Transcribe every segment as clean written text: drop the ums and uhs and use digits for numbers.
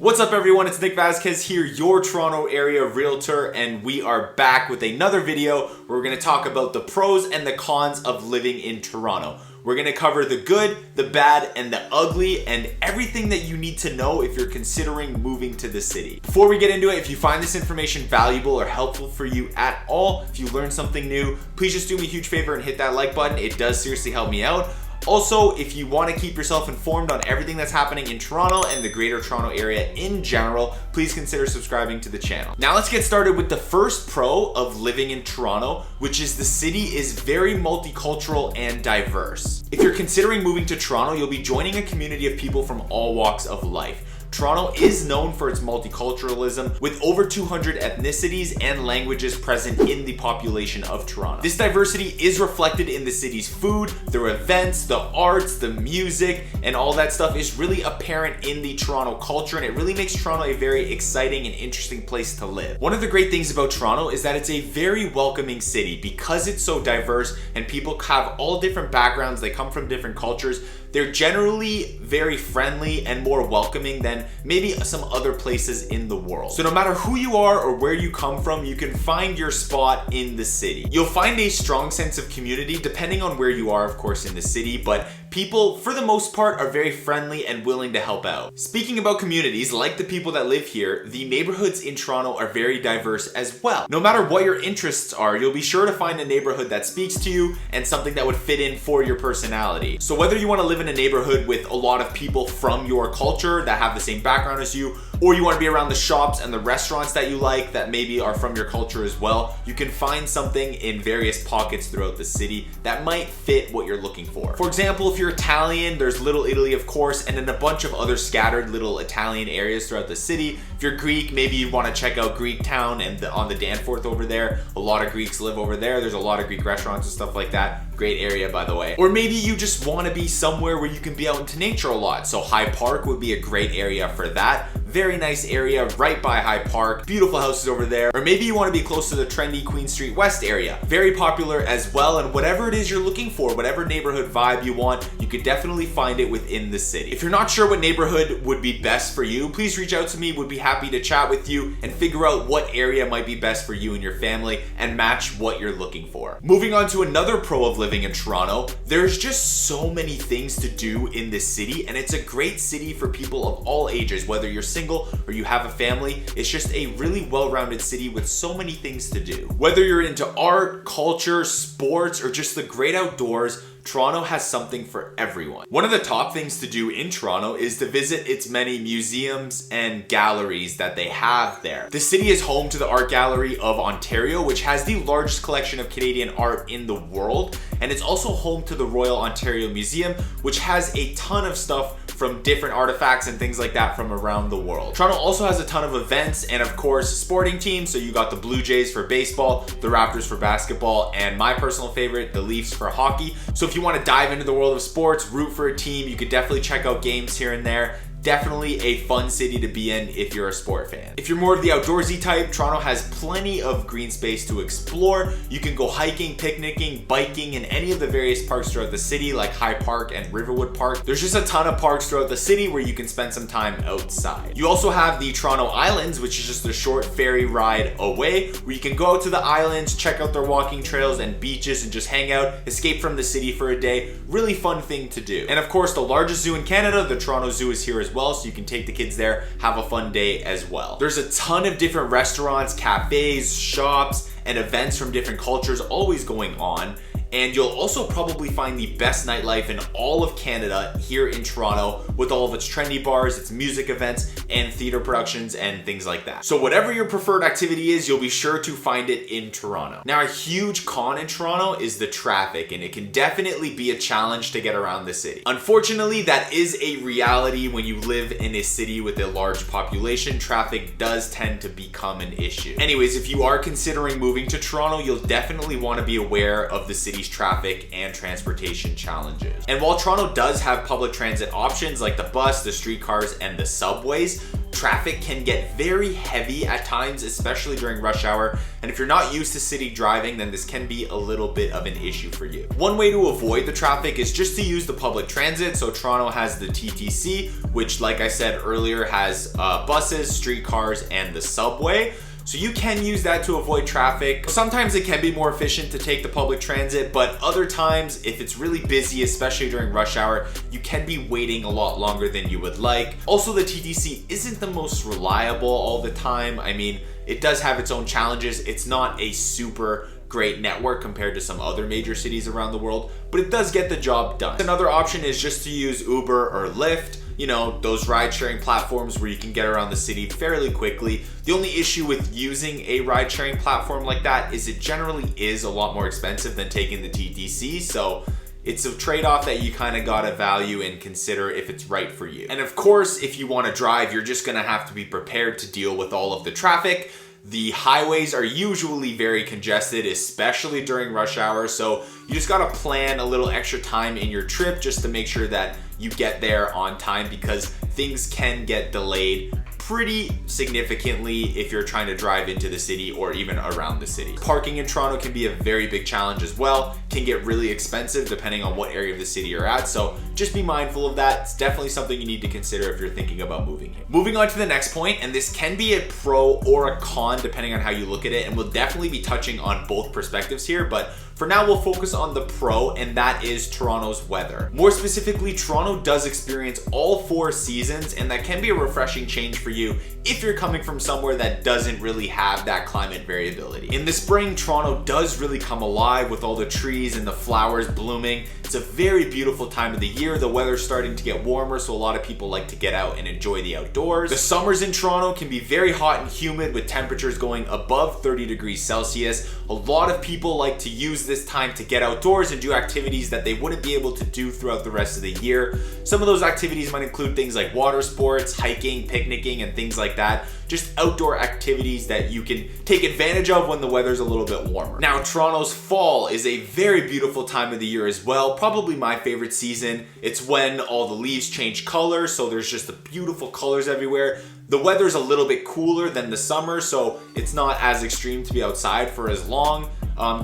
What's up everyone, it's Nick Vazquez here, your Toronto area realtor, and we are back with another video where we're going to talk about the pros and the cons of living in Toronto. We're going to cover the good, the bad, and the ugly, and everything that you need to know if you're considering moving to the city. Before we get into it, if you find this information valuable or helpful for you at all, if you learned something new, please just do me a huge favor and hit that like button. It does seriously help me out. Also, if you want to keep yourself informed on everything that's happening in Toronto and the greater Toronto area in general, please consider subscribing to the channel. Now let's get started with the first pro of living in Toronto, which is the city is very multicultural and diverse. If you're considering moving to Toronto, you'll be joining a community of people from all walks of life. Toronto is known for its multiculturalism, with over 200 ethnicities and languages present in the population of Toronto. This diversity is reflected in the city's food, their events, the arts, the music, and all that stuff is really apparent in the Toronto culture, and it really makes Toronto a very exciting and interesting place to live. One of the great things about Toronto is that it's a very welcoming city because it's so diverse and people have all different backgrounds, they come from different cultures. They're generally very friendly and more welcoming than maybe some other places in the world. So no matter who you are or where you come from, you can find your spot in the city. You'll find a strong sense of community depending on where you are, of course, in the city, but people, for the most part, are very friendly and willing to help out. Speaking about communities, like the people that live here, the neighborhoods in Toronto are very diverse as well. No matter what your interests are, you'll be sure to find a neighborhood that speaks to you and something that would fit in for your personality. So whether you want to live in a neighborhood with a lot of people from your culture that have the same background as you, or you want to be around the shops and the restaurants that you like that maybe are from your culture as well, you can find something in various pockets throughout the city that might fit what you're looking for. For example, if you're Italian, there's Little Italy, of course, and then a bunch of other scattered little Italian areas throughout the city. If you're Greek, maybe you want to check out Greek Town and on the Danforth over there. A lot of Greeks live over there. There's a lot of Greek restaurants and stuff like that. Great area, by the way. Or maybe you just want to be somewhere where you can be out into nature a lot. So High Park would be a great area for that. Very nice area right by High Park. Beautiful houses over there. Or maybe you want to be close to the trendy Queen Street West area. Very popular as well. And whatever it is you're looking for, whatever neighborhood vibe you want, you could definitely find it within the city. If you're not sure what neighborhood would be best for you, please reach out to me. Would be happy to chat with you and figure out what area might be best for you and your family and match what you're looking for. Moving on to another pro of living in Toronto, there's just so many things to do in this city, and it's a great city for people of all ages, whether you're single or you have a family. It's just a really well-rounded city with so many things to do. Whether you're into art, culture, sports, or just the great outdoors, Toronto has something for everyone. One of the top things to do in Toronto is to visit its many museums and galleries that they have there. The city is home to the Art Gallery of Ontario, which has the largest collection of Canadian art in the world, and it's also home to the Royal Ontario Museum, which has a ton of stuff from different artifacts and things like that from around the world. Toronto also has a ton of events and, of course, sporting teams. So you got the Blue Jays for baseball, the Raptors for basketball, and my personal favorite, the Leafs for hockey. So if you want to dive into the world of sports, root for a team, you could definitely check out games here and there. Definitely a fun city to be in if you're a sport fan. If you're more of the outdoorsy type, Toronto has plenty of green space to explore. You can go hiking, picnicking, biking in any of the various parks throughout the city, like High Park and Riverwood Park. There's just a ton of parks throughout the city where you can spend some time outside. You also have the Toronto Islands, which is just a short ferry ride away, where you can go out to the islands, check out their walking trails and beaches and just hang out, escape from the city for a day. Really fun thing to do. And of course, the largest zoo in Canada, the Toronto Zoo, is here as well, so you can take the kids there, have a fun day as well. There's a ton of different restaurants, cafes, shops, and events from different cultures always going on. And you'll also probably find the best nightlife in all of Canada here in Toronto, with all of its trendy bars, its music events, and theater productions and things like that. So whatever your preferred activity is, you'll be sure to find it in Toronto. Now, a huge con in Toronto is the traffic, and it can definitely be a challenge to get around the city. Unfortunately, that is a reality when you live in a city with a large population. Traffic does tend to become an issue. Anyways, if you are considering moving to Toronto, you'll definitely want to be aware of the city's traffic and transportation challenges. And while Toronto does have public transit options like the bus, the streetcars, and the subways, Traffic can get very heavy at times, especially during rush hour, and if you're not used to city driving, then this can be a little bit of an issue for you. One way to avoid the traffic is just to use the public transit. So Toronto has the TTC, which, like I said earlier, has buses, streetcars, and the subway. So you can use that to avoid traffic. Sometimes it can be more efficient to take the public transit, but other times, if it's really busy, especially during rush hour, you can be waiting a lot longer than you would like. Also, the TTC isn't the most reliable all the time. I mean, it does have its own challenges. It's not a super great network compared to some other major cities around the world, but it does get the job done. Another option is just to use Uber or Lyft. You know, those ride-sharing platforms where you can get around the city fairly quickly. The only issue with using a ride-sharing platform like that is it generally is a lot more expensive than taking the TTC, so it's a trade-off that you kind of gotta value and consider if it's right for you. And of course, if you want to drive, you're just gonna have to be prepared to deal with all of the traffic. The highways are usually very congested, especially during rush hour, so you just gotta plan a little extra time in your trip just to make sure that you get there on time, because things can get delayed pretty significantly if you're trying to drive into the city or even around the city. Parking in Toronto can be a very big challenge as well, can get really expensive depending on what area of the city you're at, so just be mindful of that. It's definitely something you need to consider if you're thinking about moving here. Moving on to the next point, and this can be a pro or a con depending on how you look at it, and we'll definitely be touching on both perspectives here, but for now, we'll focus on the pro, and that is Toronto's weather. More specifically, Toronto does experience all 4 seasons, and that can be a refreshing change for you if you're coming from somewhere that doesn't really have that climate variability. In the spring, Toronto does really come alive with all the trees and the flowers blooming. It's a very beautiful time of the year. The weather's starting to get warmer, so a lot of people like to get out and enjoy the outdoors. The summers in Toronto can be very hot and humid with temperatures going above 30 degrees Celsius. A lot of people like to use this time to get outdoors and do activities that they wouldn't be able to do throughout the rest of the year. Some of those activities might include things like water sports, hiking, picnicking, and things like that. Just outdoor activities that you can take advantage of when the weather's a little bit warmer. Now, Toronto's fall is a very beautiful time of the year as well. Probably my favorite season. It's when all the leaves change color, so there's just the beautiful colors everywhere. The weather's a little bit cooler than the summer, so it's not as extreme to be outside for as long.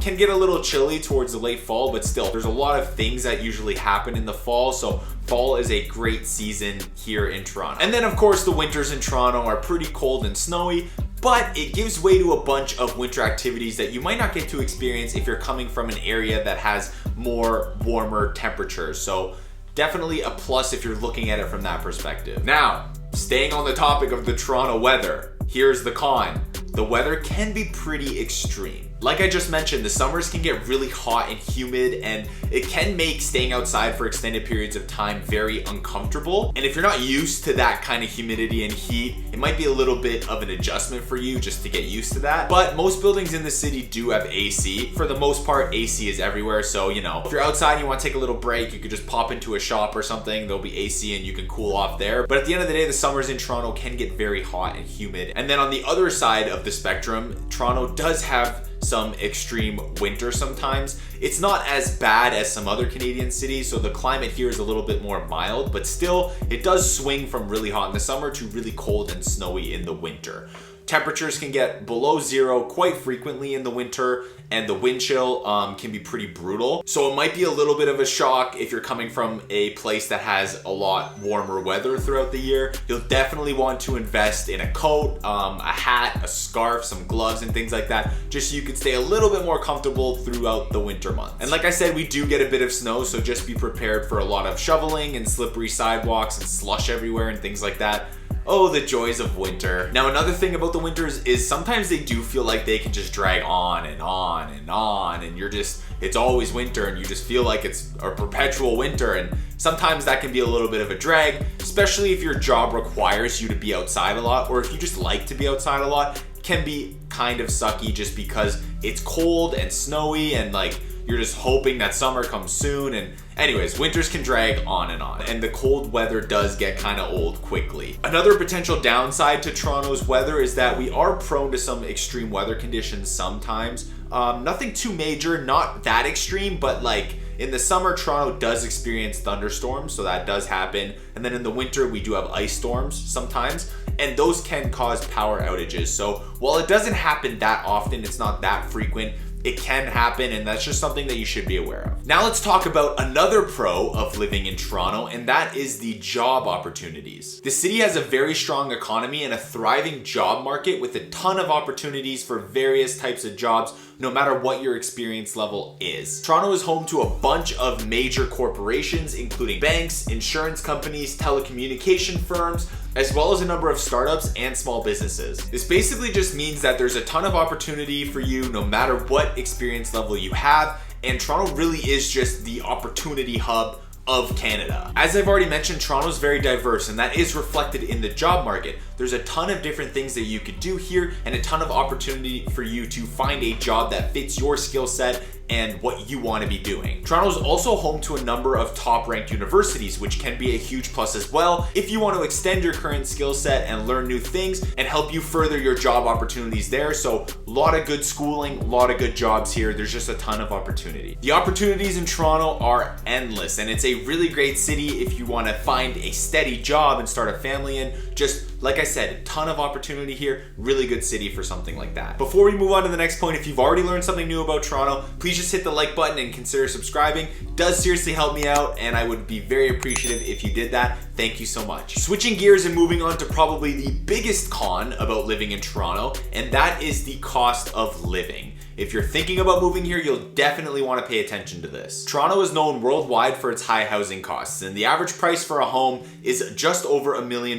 Can get a little chilly towards the late fall, but still, there's a lot of things that usually happen in the fall, so fall is a great season here in Toronto. And then, of course, the winters in Toronto are pretty cold and snowy, but it gives way to a bunch of winter activities that you might not get to experience if you're coming from an area that has more warmer temperatures. So definitely a plus if you're looking at it from that perspective. Now, staying on the topic of the Toronto weather, here's the con. The weather can be pretty extreme. Like I just mentioned, the summers can get really hot and humid, and it can make staying outside for extended periods of time very uncomfortable. And if you're not used to that kind of humidity and heat, it might be a little bit of an adjustment for you just to get used to that. But most buildings in the city do have AC. For the most part, AC is everywhere. So, you know, if you're outside and you want to take a little break, you could just pop into a shop or something. There'll be AC and you can cool off there. But at the end of the day, the summers in Toronto can get very hot and humid. And then on the other side of the spectrum, Toronto does have some extreme winter sometimes. It's not as bad as some other Canadian cities, so the climate here is a little bit more mild, but still, it does swing from really hot in the summer to really cold and snowy in the winter. Temperatures can get below 0 quite frequently in the winter, and the wind chill can be pretty brutal. So it might be a little bit of a shock if you're coming from a place that has a lot warmer weather throughout the year. You'll definitely want to invest in a coat, a hat, a scarf, some gloves, and things like that, just so you can stay a little bit more comfortable throughout the winter months. And like I said, we do get a bit of snow, so just be prepared for a lot of shoveling and slippery sidewalks and slush everywhere and things like that. Oh, the joys of winter. Now, another thing about the winters is sometimes they do feel like they can just drag on and on and on, and it's always winter, and you just feel like it's a perpetual winter, and sometimes that can be a little bit of a drag, especially if your job requires you to be outside a lot, or if you just like to be outside a lot. It can be kind of sucky just because it's cold and snowy, and like, you're just hoping that summer comes soon. And anyways, winters can drag on, and the cold weather does get kind of old quickly. Another potential downside to Toronto's weather is that we are prone to some extreme weather conditions sometimes. Nothing too major, not that extreme, but like in the summer, Toronto does experience thunderstorms, so that does happen. And then in the winter, we do have ice storms sometimes. and those can cause power outages. So while it doesn't happen that often, it's not that frequent, it can happen, and that's just something that you should be aware of. Now let's talk about another pro of living in Toronto, and that is the job opportunities. The city has a very strong economy and a thriving job market with a ton of opportunities for various types of jobs, no matter what your experience level is. Toronto is home to a bunch of major corporations, including banks, insurance companies, telecommunication firms, as well as a number of startups and small businesses. This basically just means that there's a ton of opportunity for you no matter what experience level you have, and Toronto really is just the opportunity hub of Canada. As I've already mentioned, Toronto is very diverse, and that is reflected in the job market. There's a ton of different things that you could do here and a ton of opportunity for you to find a job that fits your skill set and what you want to be doing. Toronto is also home to a number of top-ranked universities, which can be a huge plus as well if you want to extend your current skill set and learn new things and help you further your job opportunities there. So a lot of good schooling, a lot of good jobs here. There's just a ton of opportunity. The opportunities in Toronto are endless, and it's a really great city if you want to find a steady job and start a family in. Just like I said, a ton of opportunity here, really good city for something like that. Before we move on to the next point, if you've already learned something new about Toronto, please just hit the like button and consider subscribing. It does seriously help me out, and I would be very appreciative if you did that. Thank you so much. Switching gears and moving on to probably the biggest con about living in Toronto, and that is the cost of living. If you're thinking about moving here, you'll definitely want to pay attention to this. Toronto is known worldwide for its high housing costs, and the average price for a home is just over $1 million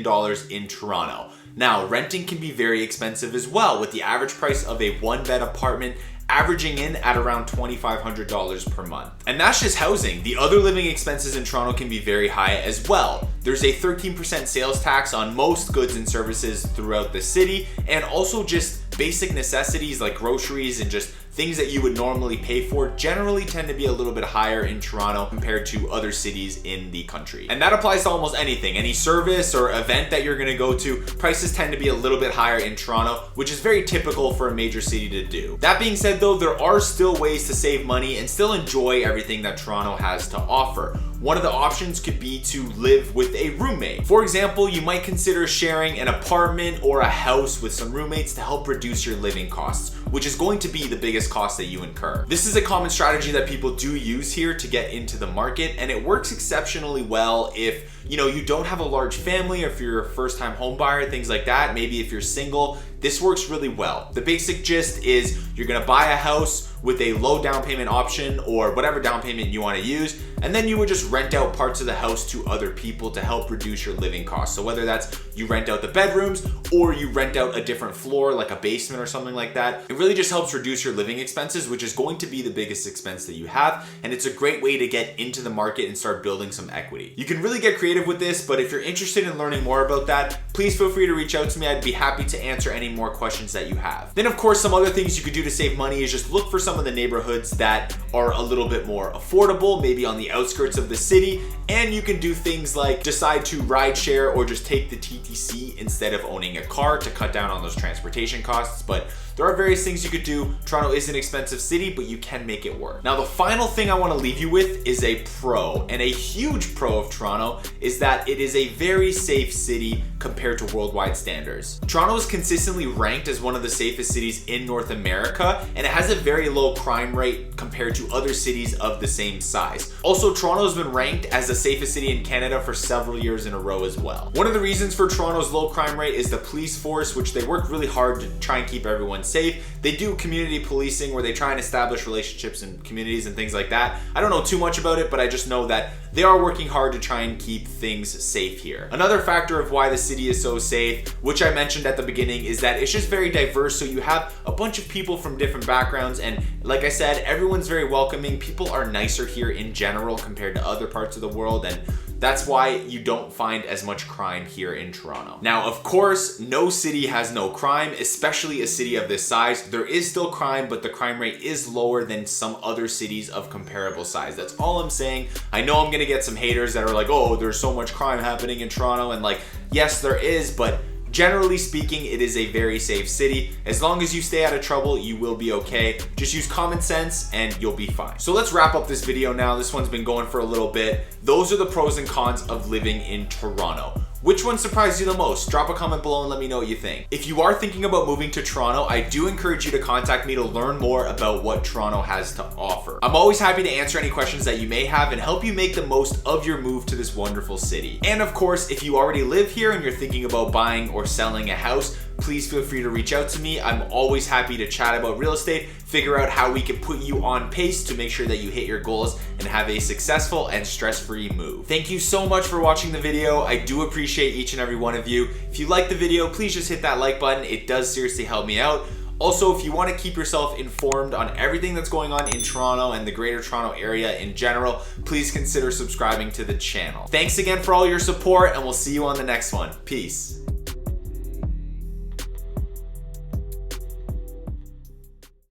in Toronto. Now, renting can be very expensive as well, with the average price of a one-bed apartment averaging in at around $2,500 per month. And that's just housing. The other living expenses in Toronto can be very high as well. There's a 13% sales tax on most goods and services throughout the city, and also just basic necessities like groceries and just things that you would normally pay for generally tend to be a little bit higher in Toronto compared to other cities in the country. And that applies to almost anything. Any service or event that you're gonna go to, prices tend to be a little bit higher in Toronto, which is very typical for a major city to do. That being said though, there are still ways to save money and still enjoy everything that Toronto has to offer. One of the options could be to live with a roommate. For example, you might consider sharing an apartment or a house with some roommates to help reduce your living costs, which is going to be the biggest cost that you incur. This is a common strategy that people do use here to get into the market, and it works exceptionally well if you don't have a large family, or if you're a first-time home buyer, things like that. Maybe if you're single, this works really well. The basic gist is you're gonna buy a house with a low down payment option or whatever down payment you want to use, and then you would just rent out parts of the house to other people to help reduce your living costs. So whether that's you rent out the bedrooms or you rent out a different floor like a basement or something like that, it really just helps reduce your living expenses, which is going to be the biggest expense that you have, and it's a great way to get into the market and start building some equity. You can really get creative with this, but if you're interested in learning more about that, please feel free to reach out to me. I'd be happy to answer any more questions that you have. Then of course, some other things you could do to save money is just look for some of the neighborhoods that are a little bit more affordable, maybe on the outskirts of the city, and you can do things like decide to ride share or just take the TTC instead of owning a car to cut down on those transportation costs. But there are various things you could do. Toronto is an expensive city, but you can make it work. Now, the final thing I want to leave you with is a pro, and a huge pro of Toronto is that it is a very safe city compared to worldwide standards. Toronto is consistently ranked as one of the safest cities in North America, and it has a very low crime rate compared to other cities of the same size. Also, Toronto has been ranked as the safest city in Canada for several years in a row as well. One of the reasons for Toronto's low crime rate is the police force, which they work really hard to try and keep everyone safe. They do community policing where they try and establish relationships in communities and things like that. I don't know too much about it, but I just know that they are working hard to try and keep things safe here. Another factor of why the city is so safe, which I mentioned at the beginning, is that it's just very diverse. So you have a bunch of people from different backgrounds, and like I said, everyone's very welcoming. People are nicer here in general compared to other parts of the world, and that's why you don't find as much crime here in Toronto. Now, of course, no city has no crime, especially a city of this size. There is still crime, but the crime rate is lower than some other cities of comparable size. That's all I'm saying. I know I'm gonna get some haters that are like, oh, there's so much crime happening in Toronto, and like, yes, there is, but generally speaking, it is a very safe city. As long as you stay out of trouble, you will be okay. Just use common sense and you'll be fine. So let's wrap up this video now. This one's been going for a little bit. Those are the pros and cons of living in Toronto. Which one surprised you the most? Drop a comment below and let me know what you think. If you are thinking about moving to Toronto, I do encourage you to contact me to learn more about what Toronto has to offer. I'm always happy to answer any questions that you may have and help you make the most of your move to this wonderful city. And of course, if you already live here and you're thinking about buying or selling a house, please feel free to reach out to me. I'm always happy to chat about real estate, figure out how we can put you on pace to make sure that you hit your goals and have a successful and stress-free move. Thank you so much for watching the video. I do appreciate each and every one of you. If you like the video, please just hit that like button. It does seriously help me out. Also, if you want to keep yourself informed on everything that's going on in Toronto and the Greater Toronto area in general, please consider subscribing to the channel. Thanks again for all your support, and we'll see you on the next one. Peace.